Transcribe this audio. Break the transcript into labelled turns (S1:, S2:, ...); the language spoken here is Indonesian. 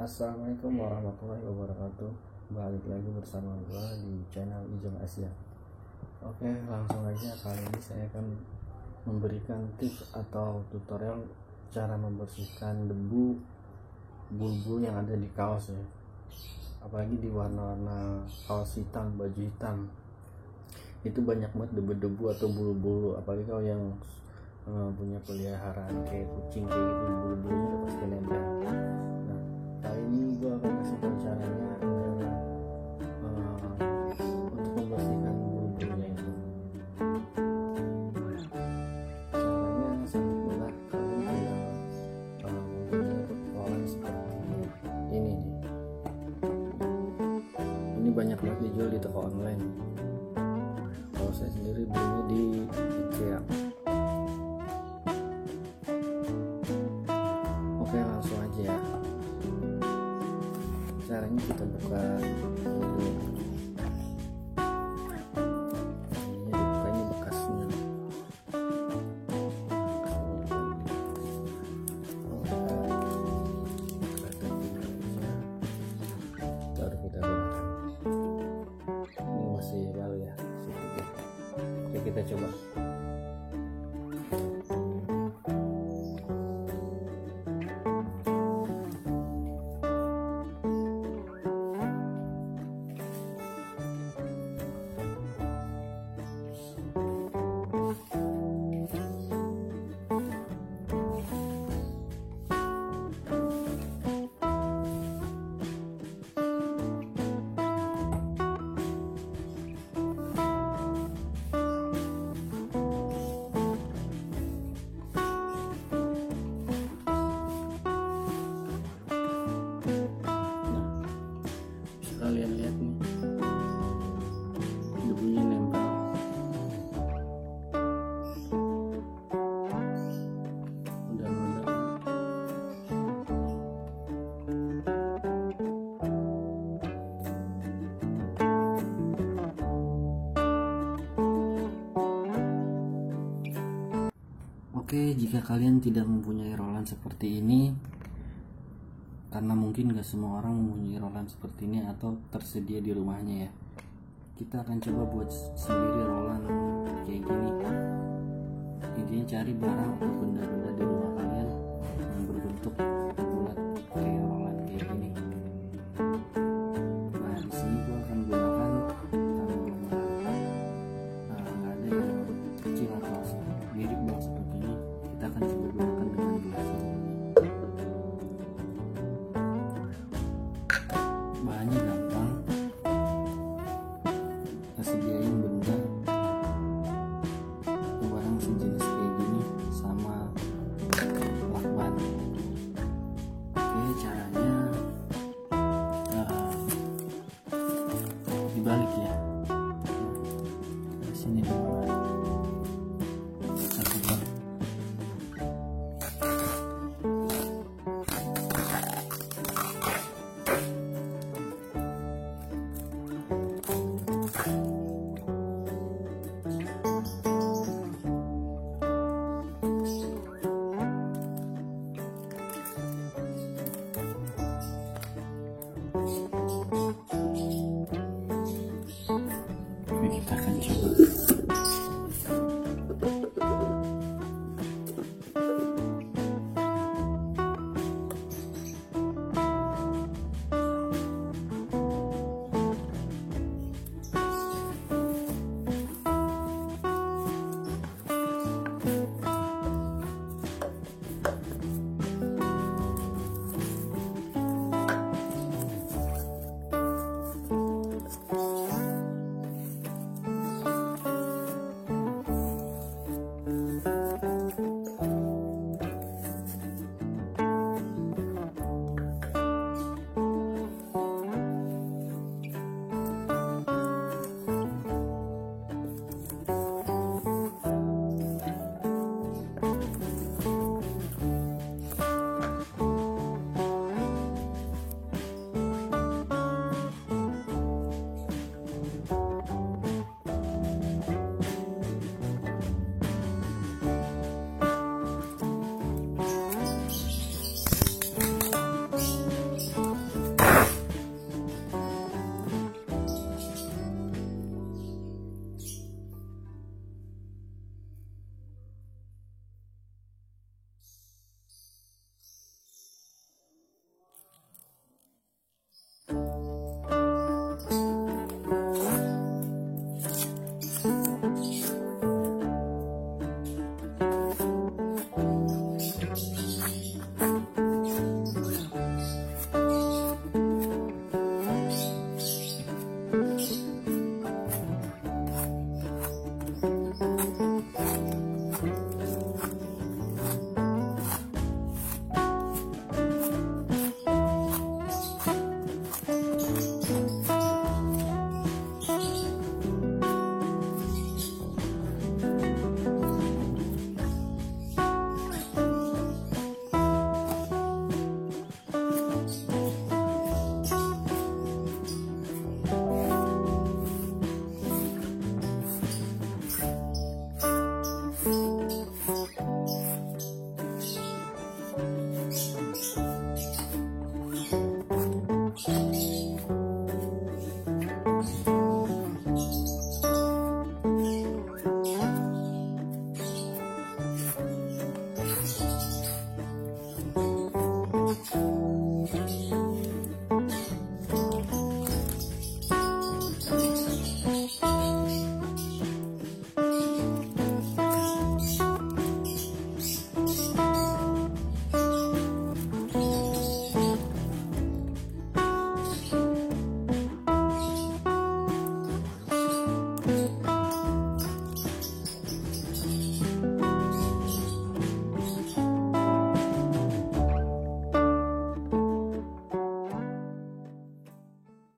S1: Assalamualaikum warahmatullahi wabarakatuh. Balik lagi bersama gua di channel Ijong Asia. Oke, langsung aja. Kali ini saya akan memberikan tips atau tutorial cara membersihkan debu bulbul yang ada di kaos ya. Apalagi di warna-warna kaos hitam, baju hitam. Itu banyak banget debu-debu atau bulu-bulu. Apalagi kalau yang punya peliharaan kayak kucing kayak gitu, bulu-bulunya udah pasti nempel. Nah, kali ini gue akan kasih tahu caranya adalah untuk membersihkan bulu-bulunya itu. Caranya sangat mudah. Kalian tinggal mempunyai pola seperti ini nih. Ini banyak banget dijual di toko online. Kalau saya sendiri belinya di IKEA. Oke, langsung aja ya. Caranya kita buka dulu. Ini dibuka, ini bekasnya. Baru kita gunakan. Ini masih baru ya. Oke, kita coba. Kalian lihat nih, debunya nempel. Udah meledak. Oke, jika kalian tidak mempunyai rolan seperti ini, karena mungkin gak semua orang mempunyai rolan seperti ini atau tersedia di rumahnya ya, kita akan coba buat sendiri rolan kayak gini. Intinya cari barang atau benda-benda di rumah kalian yang berbentuk bulat kayak rolan kayak gini. Nah, di sini gua akan gunakan nggak ada yang kecil atau mirip banget seperti ini. Kita akan coba gunakan dengan gelas. Bahannya